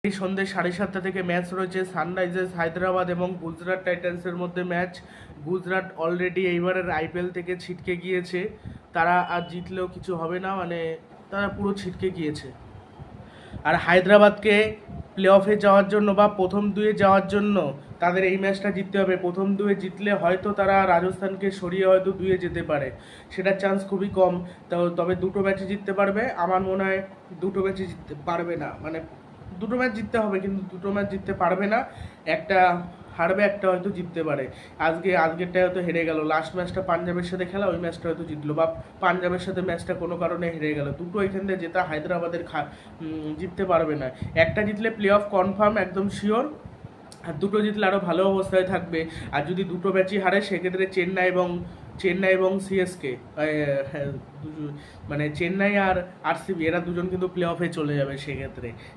এই সন্ধ্যে 7:30 থেকে ম্যাচ রয়েছে সানরাইজার্স হায়দ্রাবাদ এবং গুজরাট টাইটান্সের মধ্যে ম্যাচ। গুজরাট অলরেডি এইবারের আইপিএল থেকে ছিটকে গিয়েছে, তারা আর জিতলেও কিছু হবে না, মানে তারা পুরো ছিটকে গিয়েছে। আর হায়দ্রাবাদকে প্লে অফে যাওয়ার জন্য বা প্রথম দুয়ে যাওয়ার জন্য তাদের এই ম্যাচটা জিততে হবে। প্রথম দুয়ে জিতলে হয়তো তারা রাজস্থানকে সরিয়ে হয়তো দুয়ে যেতে পারে, সেটার চান্স খুবই কম। তবে দুটো ম্যাচে জিততে পারবে। আমার মনে হয় দুটো ম্যাচে জিততে পারবে না, মানে দুটো ম্যাচ জিততে হবে কিন্তু দুটো ম্যাচ জিততে পারবে না। একটা হারবে, একটা হয়তো জিততে পারে। আজকেরটা হয়তো হেরে গেল, লাস্ট ম্যাচটা পাঞ্জাবের সাথে খেলা, ওই ম্যাচটা হয়তো জিতলো, বা পাঞ্জাবের সাথে ম্যাচটা কোনো কারণে হেরে গেল। দুটো এখান থেকে জেতা হায়দ্রাবাদের জিততে পারবে না। একটা জিতলে প্লে অফ কনফার্ম, একদম শিওর। আর দুটো জিতলে আরও ভালো অবস্থায় থাকবে। আর যদি দুটো ম্যাচই হারে সেক্ষেত্রে চেন্নাই এবং সিএসকে, মানে চেন্নাই আর আরসিবি এরা দুজন কিন্তু প্লে অফে চলে যাবে।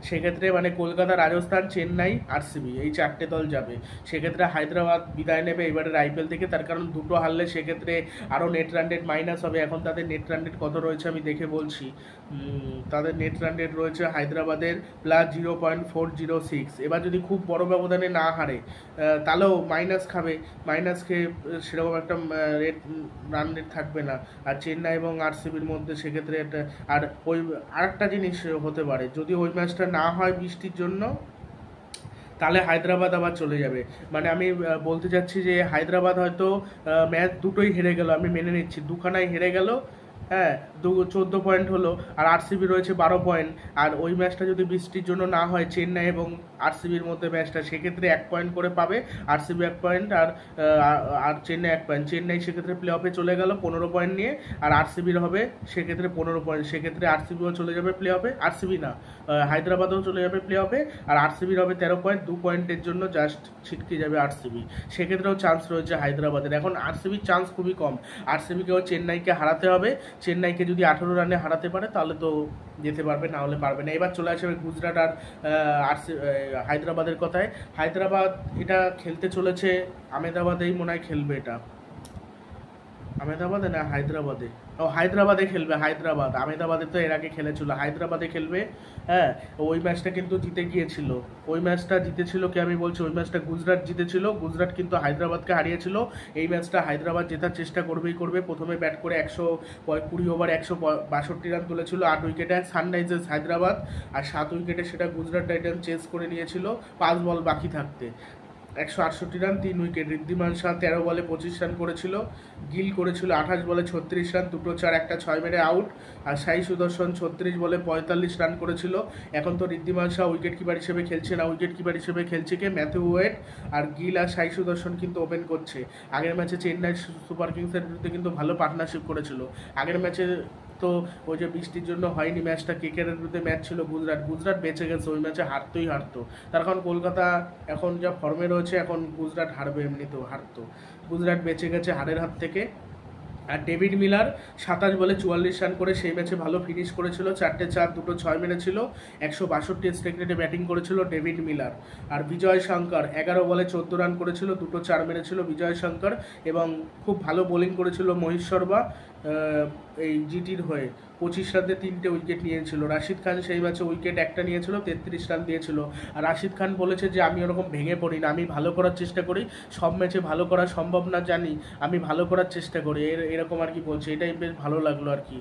সেক্ষেত্রে মানে কলকাতা, রাজস্থান, চেন্নাই, আরসিবি এই চারটে দল যাবে। সেক্ষেত্রে হায়দ্রাবাদ বিদায় নেবে এবারের আইপিএল থেকে, তার কারণ দুটো হারলে সেক্ষেত্রে আরও নেট রান রেট মাইনাস হবে। এখন তাদের নেট রান রেট কত রয়েছে আমি দেখে বলছি। তাদের নেট রান রেট রয়েছে হায়দ্রাবাদের +0.406। এবার যদি খুব বড় ব্যবধানে না হারে তাহলেও মাইনাস খেয়ে সেরকম একটা রান রেট থাকবে না। আর চেন্নাই এবং আরসিবির মধ্যে সেক্ষেত্রে একটা ওই আরেকটা জিনিস হতে পারে, যদি ওই ম্যাচটা না হয় বৃষ্টির জন্য, তাহলে হায়দ্রাবাদ আবার চলে যাবে। মানে আমি বলতে চাচ্ছি যে হায়দ্রাবাদ হয়তো ম্যাচ দুটোই হেরে গেল, আমি মেনে নিচ্ছি দুখানাই হেরে গেল, হ্যাঁ 14 পয়েন্ট হলো, আর আরসিবি রয়েছে 12 পয়েন্ট। আর ওই ম্যাচটা যদি বৃষ্টির জন্য না হয় চেন্নাই এবং আরসিবির মধ্যে ম্যাচটা, সেক্ষেত্রে 1 পয়েন্ট করে পাবে আরসিবি, 1 পয়েন্ট, আর চেন্নাই 1 পয়েন্ট। চেন্নাই সেক্ষেত্রে প্লে অফে চলে গেল 15 পয়েন্ট নিয়ে, আর আরসিবির হবে সেক্ষেত্রে 15 পয়েন্ট। সেক্ষেত্রে আরসিবিও চলে যাবে প্লে অফে, আরসিবি না হায়দ্রাবাদও চলে যাবে প্লে অফে, আর আরসিবির হবে 13 পয়েন্ট, 2 পয়েন্টের জন্য জাস্ট ছিটকে যাবে আরসিবি। সেক্ষেত্রেও চান্স রয়েছে হায়দ্রাবাদের। এখন আরসিবির চান্স খুবই কম, আরসিবিকেও চেন্নাইকে হারাতে হবে। চেন্নাইকে যদি 18 রানে হারাতে পারে তাহলে তো যেতে পারবে, না হলে পারবে না। এবার চলে আসবে গুজরাট আর হায়দ্রাবাদের কথায়। হায়দ্রাবাদ এটা খেলতে চলেছে আহমেদাবাদেই মনে হয় খেলবে, এটা আহমেদাবাদে না হায়দ্রাবাদে, হায়দ্রাবাদে খেলবে। আহমেদাবাদে তো এর আগে খেলেছিল, হায়দ্রাবাদে খেলবে। হ্যাঁ, ওই ম্যাচটা কিন্তু জিতেছিল কি আমি বলছি, ওই ম্যাচটা গুজরাট জিতেছিল। গুজরাট কিন্তু হায়দ্রাবাদকে হারিয়েছিল। এই ম্যাচটা হায়দ্রাবাদ জেতার চেষ্টা করবে। প্রথমে ব্যাট করে 120 ওভার 162 রান তুলেছিল 8 উইকেটে সানরাইজার্স হায়দ্রাবাদ, আর 7 উইকেটে সেটা গুজরাট টাইটান্স চেস করে নিয়েছিল 5 বল বাকি থাকতে। 168 রান 3 উইকেট। ঋদ্ধিমান শাহ 13 বলে 25 রান করেছিল, গিল করেছিল 28 বলে 36 রান, 2 4 1 6 মেরে আউট। আর সাই সুদর্শন 36 বলে 45 রান করেছিল। এখন তো ঋদ্ধিমান শাহ উইকেট কিপার হিসেবে খেলছে না, উইকেট কিপার হিসেবে খেলছে কে, ম্যাথিউ ওয়েড। আর গিল আর সাই সুদর্শন কিন্তু ওপেন করছে। আগের ম্যাচে চেন্নাই সুপার কিংসের বিরুদ্ধে কিন্তু ভালো পার্টনারশিপ করেছিল। আগের ম্যাচে তো ওই যে বৃষ্টির জন্য হয়নি ম্যাচটা, কেকেআরের বিরুদ্ধে ম্যাচ ছিল, গুজরাট বেঁচে গেছে, ওই ম্যাচে হারতো। তার কারণ কলকাতা এখন যা ফর্মে রয়েছে, এখন গুজরাট হারবে, এমনিতেও হারতো। গুজরাট বেঁচে গেছে হারের হাত থেকে। আর ডেভিড মিলার 27 বলে 44 রান করে সেই ম্যাচে ভালো ফিনিশ করেছিল, 4টে 4 2 6 মেরেছিল, 162 স্ট্রাইক রেটে ব্যাটিং করেছিল ডেভিড মিলার। আর বিজয় শঙ্কর 11 বলে 14 রান করেছিল, 2 4 মেরেছিল বিজয় শঙ্কর, এবং খুব ভালো বোলিং করেছিল মহেশ শর্মা এই জিটির হয়ে। 25 রানে 3টে উইকেট নিয়েছিল। রাশিদ খান সেই ম্যাচে উইকেট একটা নিয়েছিল, 33 রান দিয়েছিল। আর রাশিদ খান বলেছে যে আমি ওরকম ভেঙে পড়ি না, আমি ভালো করার চেষ্টা করি, সব ম্যাচে ভালো করা সম্ভব না জানি, আমি ভালো করার চেষ্টা করি, এরকম আর কি বলছে। এটাই বেশ ভালো লাগলো আর কি।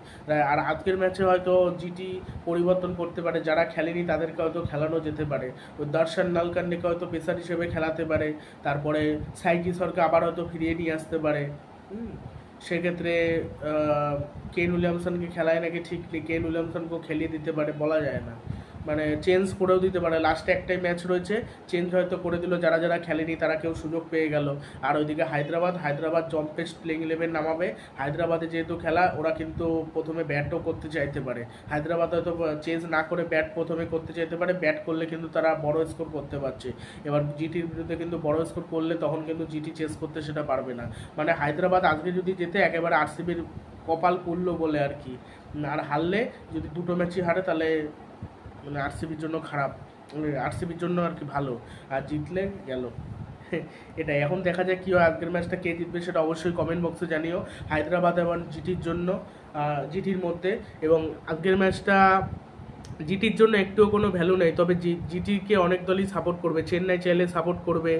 আর আজকের ম্যাচে হয়তো জিটি পরিবর্তন করতে পারে, যারা খেলেনি তাদেরকে হয়তো খেলানো যেতে পারে। ওই দর্শন নালকান্নিকে হয়তো পেসার হিসেবে খেলাতে পারে, তারপরে সাই কিশোরকে আবার হয়তো ফিরিয়ে নিয়ে আসতে পারে। সেক্ষেত্রে কেন উইলিয়ামসনকে খেলায় নাকি ঠিক নেই, কেন উইলিয়ামসনকেও খেলিয়ে দিতে পারে, বলা যায় না, মানে চেঞ্জ করেও দিতে পারে। লাস্টে একটাই ম্যাচ রয়েছে, চেঞ্জ হয়তো করে দিল, যারা খেলেনি তারা কেউ সুযোগ পেয়ে গেল। আর ওইদিকে হায়দ্রাবাদ জম্পেস্ট প্লেইং 11 নামাবে। হায়দ্রাবাদে যেহেতু খেলা, ওরা কিন্তু প্রথমে ব্যাটও করতে চাইতে পারে। হায়দ্রাবাদ হয়তো চেঞ্জ না করে ব্যাট প্রথমে করতে চাইতে পারে, ব্যাট করলে কিন্তু তারা বড় স্কোর করতে পারছে। এবার জিটির বিরুদ্ধে কিন্তু বড় স্কোর করলে তখন কিন্তু জিটি চেস করতে সেটা পারবে না। মানে হায়দ্রাবাদ আজকে যদি যেতে একেবারে আরসিবির কপাল পুড়লো বলে আর কি। আর হারলে, যদি দুটো ম্যাচই হারে, তাহলে মানে আরসিবির জন্য খারাপ, আরসিবির জন্য আর কি ভালো, আর জিতলে গেল। এটা এখন দেখা যায় কী হয়, আজকের ম্যাচটা কে জিতবে সেটা অবশ্যই কমেন্ট বক্সে জানিও, হায়দ্রাবাদ এবং জিটির মধ্যে। এবং আজকের ম্যাচটা জিটির জন্য একটুও কোনো ভ্যালু নেই, তবে জিটিকে অনেক দলই সাপোর্ট করবে। চেন্নাই চাইলে সাপোর্ট করবে,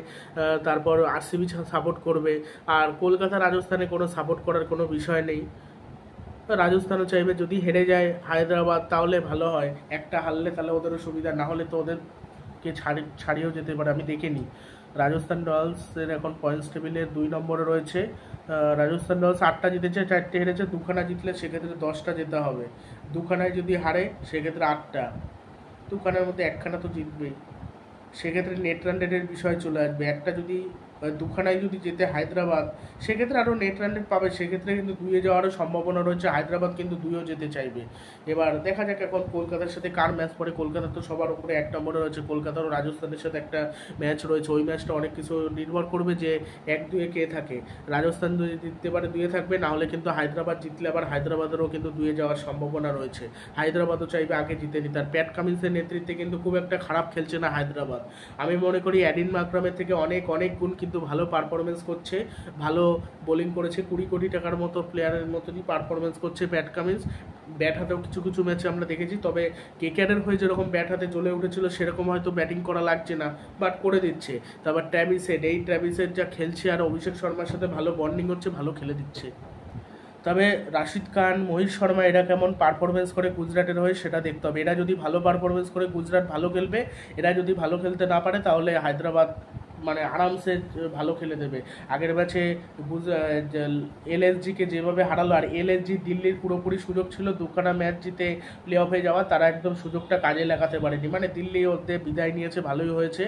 তারপর আরসিবি সাপোর্ট করবে, আর কলকাতা রাজস্থানে কোনো সাপোর্ট করার কোনো বিষয় নেই। রাজস্থানও চাইবে যদি হেরে যায় হায়দ্রাবাদ তাহলে ভালো হয়, একটা হারলে তাহলে ওদেরও সুবিধা, না হলে তো ওদেরকে ছাড়িয়েও যেতে পারে। আমি দেখিনি রাজস্থান রয়্যালসের এখন পয়েন্টস টেবিলের 2 নম্বরে রয়েছে। রাজস্থান রয়্যালস 8টা জিতেছে, 4টে হেরেছে, 2খানা জিতলে সেক্ষেত্রে 10টা যেতে হবে, 2খানায় যদি হারে সেক্ষেত্রে 8টা, 2খানার মধ্যে 1খানা তো জিতবেই। সেক্ষেত্রে নেট রান রেটের বিষয় চলে আসবে। একটা যদি 2খানায় যদি যেতে হায়দ্রাবাদ, সেক্ষেত্রে আরও নেট রান রেট পাবে, সেক্ষেত্রে কিন্তু 2-এ যাওয়ারও সম্ভাবনা রয়েছে। হায়দ্রাবাদ কিন্তু 2-এও যেতে চাইবে। এবার দেখা যাক এখন কলকাতার সাথে কার ম্যাচ পড়ে। কলকাতা তো সবার উপরে 1 নম্বরে রয়েছে, কলকাতারও রাজস্থানের সাথে একটা ম্যাচ রয়েছে। ওই ম্যাচটা অনেক কিছু নির্ভর করবে যে 1-2-এ কে থাকে। রাজস্থান যদি জিততে পারে 2-এ থাকবে, না হলে কিন্তু হায়দ্রাবাদ জিতলে আবার হায়দ্রাবাদেরও কিন্তু 2-এ যাওয়ার সম্ভাবনা রয়েছে। হায়দ্রাবাদও চাইবে আগে জিতে নিতে। আর প্যাট কামিন্সের নেতৃত্বে কিন্তু খুব একটা খারাপ খেলছে না হায়দ্রাবাদ। আমি মনে করি অ্যাডিন মাকরামের থেকে অনেক অনেক গুণ কিন্তু ভালো পারফরমেন্স করছে, ভালো বোলিং করেছে। 20 কোটি টাকার মতো প্লেয়ারের মতনই পারফরমেন্স করছে প্যাট কামিন্স। ব্যাট হাতেও কিছু কিছু ম্যাচে আমরা দেখেছি, তবে কেকেআরের হয়ে যেরকম ব্যাট হাতে জ্বলে উঠেছিল সেরকম হয়তো ব্যাটিং করা লাগছে না, বাট করে দিচ্ছে। তারপর ট্র্যাভিস হেড, এই ট্র্যাভিস হেড যা খেলছে আর অভিষেক শর্মার সাথে ভালো বন্ডিং হচ্ছে, ভালো খেলে দিচ্ছে। তবে রাশিদ খান, মহিত শর্মা এরা কেমন পারফরমেন্স করে গুজরাটের হয়ে সেটা দেখতে হবে। এরা যদি ভালো পারফরমেন্স করে গুজরাট ভালো খেলবে, এরা যদি ভালো খেলতে না পারে তাহলে হায়দ্রাবাদ মানে আরামসে ভালো খেলে দেবে। আগের ম্যাচে এলএসজিকে যেভাবে হারালো, আর এলএসজি দিল্লির পুরোপুরি সুযোগ ছিল 2খানা ম্যাচ জিতে প্লে অফে যাওয়া, তারা একদম সুযোগটা কাজে লাগাতে পারেনি। মানে দিল্লি ওদের বিদায় নিয়েছে, ভালোই হয়েছে।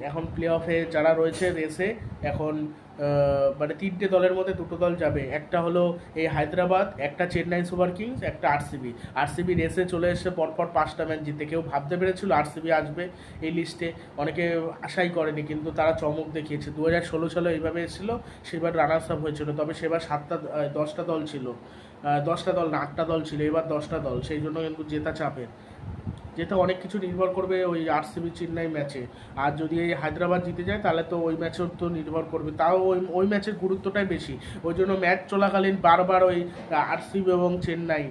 এখন প্লে অফে যারা রয়েছে রেসে, এখন মানে 3টে দলের মধ্যে 2টো দল যাবে, একটা হলো এই হায়দ্রাবাদ, একটা চেন্নাই সুপার কিংস, একটা আরসিবি। আরসিবি রেসে চলে এসে পরপর 5টা ম্যাচ জিতে। কেউ ভাবতে পেরেছিল আরসিবি আসবে এই লিস্টে, অনেকে আশাই করেনি, কিন্তু তারা চমক দেখিয়েছে। 2016 সালে এইভাবে এসেছিল, সেবার রানার্স আপ হয়েছিল, তবে সেবার 10টা দল ছিল, 10টা দল না 8টা দল ছিল, এবার 10টা দল, সেই জন্য কিন্তু জেতা চাপের। যেটা অনেক কিছু নির্ভর করবে ওই আরসিবি চেন্নাই ম্যাচে। আর যদি এই হায়দ্রাবাদ জিতে যায় তাহলে তো ওই ম্যাচেও তো নির্ভর করবে, তাও ওই ম্যাচের গুরুত্বটাই বেশি। ওই জন্য ম্যাচ চলাকালীন বারবার ওই আরসিবি এবং চেন্নাই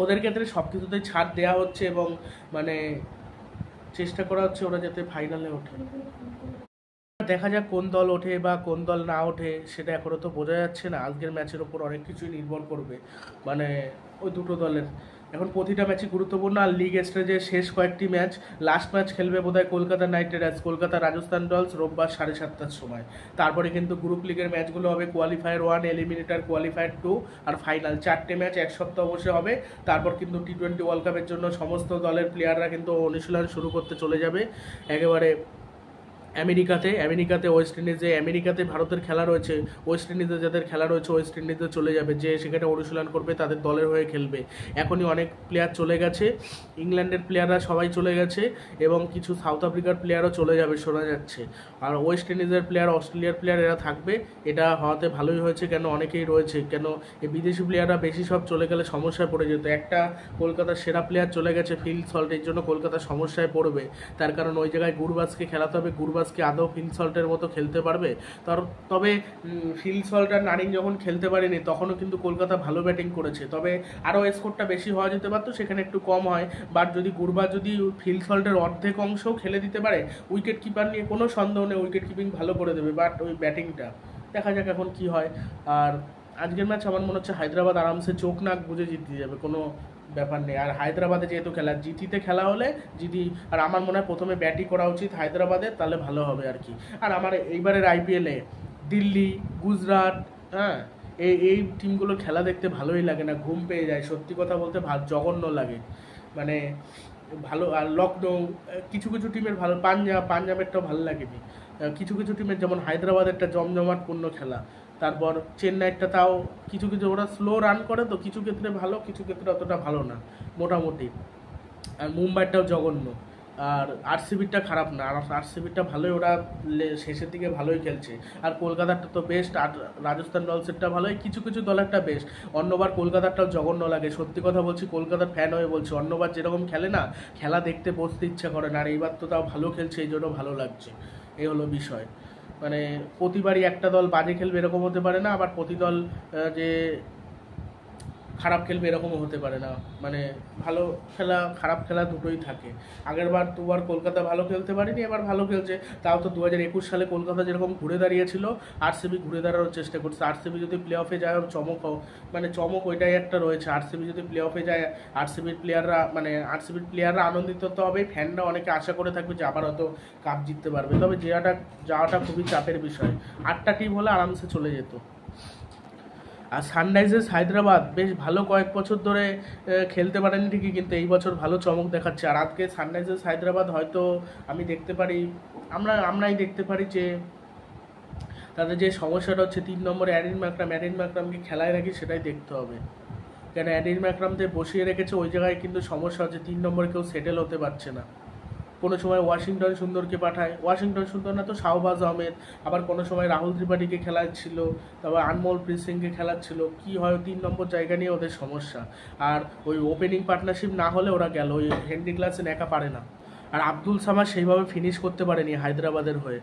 ওদের ক্ষেত্রে সব কিছুতেই ছাড় দেওয়া হচ্ছে, এবং মানে চেষ্টা করা হচ্ছে ওরা যাতে ফাইনালে ওঠে। দেখা যাক কোন দল ওঠে বা কোন দল না ওঠে, সেটা এখনও তো বোঝা যাচ্ছে না। আজকের ম্যাচের ওপর অনেক কিছুই নির্ভর করবে, মানে ওই 2টো দলের। এখন প্রতিটা ম্যাচই গুরুত্বপূর্ণ। আর লিগ স্টেজে শেষ কয়েকটি ম্যাচ, লাস্ট ম্যাচ খেলবে বোধহয় Kolkata night Riders, Kolkata Rajasthan Royals রোববার 7:30টার সময়। তারপরে কিন্তু গ্রুপ লিগের ম্যাচগুলো হবে কোয়ালিফায়ার 1, এলিমিনেটর, কোয়ালিফায়ার 2 আর ফাইনাল। 4টে ম্যাচ এক সপ্তাহ অবশ্যই হবে। তারপর কিন্তু T20 ওয়ার্ল্ড কাপের জন্য সমস্ত দলের প্লেয়াররা কিন্তু অনুশীলন শুরু করতে চলে যাবে একেবারে আমেরিকাতে ওয়েস্ট ইন্ডিজে, আমেরিকাতে ভারতের খেলা রয়েছে, ওয়েস্ট ইন্ডিজে যাদের খেলা রয়েছে ওয়েস্ট ইন্ডিজে চলে যাবে, যে সেখানে অনুশীলন করবে, তাদের দলের হয়ে খেলবে। এখনই অনেক প্লেয়ার চলে গেছে, ইংল্যান্ডের প্লেয়াররা সবাই চলে গেছে, এবং কিছু সাউথ আফ্রিকার প্লেয়ারও চলে যাবে শোনা যাচ্ছে। আর ওয়েস্ট ইন্ডিজের প্লেয়ার, অস্ট্রেলিয়ার প্লেয়ার এরা থাকবে, এটা হওয়াতে ভালোই হয়েছে। কেন অনেকেই রয়েছে, কেন এই বিদেশি প্লেয়াররা বেশি সব চলে গেলে সমস্যায় পড়ে যেত। একটা কলকাতার সেরা প্লেয়ার চলে গেছে ফিল সল্ট, এর জন্য কলকাতা সমস্যায় পড়বে। তার কারণ ওই জায়গায় গুরবাজকে খেলাতে হবে, গুরবাজকে আদৌ ফিল সল্টের মতো খেলতে পারবে? তবে ফিল সল্ট আর নারিন যখন খেলতে পারেনি তখনও কিন্তু কলকাতা ভালো ব্যাটিং করেছে, তবে আরও স্কোরটা বেশি হওয়া যেতে পারতো, সেখানে একটু কম হয়। বাট যদি গুরবাজ যদি ফিল সল্টের অর্ধেক অংশও খেলে দিতে পারে, উইকেট কিপার নিয়ে কোনো সন্দেহ নেই, উইকেট কিপিং ভালো করে দেবে। বাট ওই ব্যাটিংটা দেখা যাক এখন কি হয়। আর আজকের ম্যাচ আমার মনে হচ্ছে হায়দ্রাবাদ আরামসে চোখ নাক বুঝে জিতে যাবে, কোনো ব্যাপার নেই। আর হায়দ্রাবাদে যেহেতু খেলা, জিটিতে খেলা হলে জিটি, আর আমার মনে হয় প্রথমে ব্যাটই করা উচিত হায়দ্রাবাদের, তাহলে ভালো হবে আর কি। আর আমার এইবারের আইপিএলে দিল্লি, গুজরাট, হ্যাঁ, এই টিমগুলো খেলা দেখতে ভালোই লাগে না, ঘুম পেয়ে যায়, সত্যি কথা বলতে জঘন্য লাগে, মানে ভালো। আর লখনৌ, কিছু কিছু টিমের ভালো, পাঞ্জাবেরটাও ভালো লাগেনি। কিছু কিছু টিমের যেমন হায়দ্রাবাদেরটা জমজমাটপূর্ণ খেলা, তারপর চেন্নাইটা তাও কিছু কিছু ওরা স্লো রান করে, তো কিছু ক্ষেত্রে ভালো, কিছু ক্ষেত্রে অতটা ভালো না, মোটামুটি। আর মুম্বাইটাও জঘন্য। আর আরসিবিটা খারাপ না, আর আরসিবিটা ভালোই, ওরা শেষের দিকে ভালোই খেলছে। আর কলকাতারটা তো বেস্ট, আর রাজস্থান রয়্যালসেরটা ভালোই, কিছু কিছু দলেরটা বেস্ট। অন্যবার কলকাতারটাও জঘন্য লাগে, সত্যি কথা বলছি, কলকাতার ফ্যান হয়ে বলছি। অন্যবার যেরকম খেলে না, খেলা দেখতে বসতে ইচ্ছা করে না, আর এইবার তো তাও ভালো খেলছে, এই জন্য ভালো লাগছে। এই হলো বিষয়। মানে প্রতিবারই একটা দল বাজে খেলবে এরকম হতে পারে না, আবার প্রতি দল যে খারাপ খেলবে এরকমও হতে পারে না, মানে ভালো খেলা খারাপ খেলা দুটোই থাকে। আগেরবার দুবার কলকাতা ভালো খেলতে পারেনি, এবার ভালো খেলছে। তাও তো 2021 সালে কলকাতা যেরকম ঘুরে দাঁড়িয়েছিল, আরসিবি ঘুরে দাঁড়ানোর চেষ্টা করছে। আরসিবি যদি প্লে অফে যায় চমক মানে চমক ওইটাই একটা রয়েছে। আরসিবি যদি প্লে অফে যায়, আরসিবির প্লেয়াররা আনন্দিত তো হবে, ফ্যানরা অনেকে আশা করে থাকবে যে আবার হয়তো কাপ জিততে পারবে। তবে যাওয়াটা খুবই চাপের বিষয়। 8টা টিম হলে আরামসে চলে যেত। আর সানরাইজার্স হায়দ্রাবাদ বেশ ভালো কয়েক বছর ধরে খেলতে পারেনি ঠিকই, কিন্তু এই বছর ভালো চমক দেখাচ্ছে। আর আজকে সানরাইজার্স হায়দ্রাবাদ হয়তো আমি দেখতে পারি, আমরাই দেখতে পারি যে তাদের যে সমস্যাটা হচ্ছে 3 নম্বরে অ্যারিন ম্যাকরামকে খেলায় রাখি, সেটাই দেখতে হবে। কেন অ্যারিন ম্যাকরামকে বসিয়ে রেখেছে ওই জায়গায়, কিন্তু সমস্যা হচ্ছে 3 নম্বরে কেউ সেটেল হতে পারছে না। কোনো সময় ওয়াশিংটন সুন্দরকে পাঠায়, ওয়াশিংটন সুন্দর না তো শাহবাজ আহমেদ, আবার কোনো সময় রাহুল ত্রিপাঠীকে খেলাচ্ছিল, তারপর আনমোল প্রীত সিংকে খেলাচ্ছিল। কী হয়, 3 নম্বর জায়গা নিয়ে ওদের সমস্যা। আর ওই ওপেনিং পার্টনারশিপ না হলে ওরা গেল, ওই হেনরি ক্লাসেন একা পারে না। আর আব্দুল সামাদ সেইভাবে ফিনিশ করতে পারেনি হায়দ্রাবাদের হয়ে।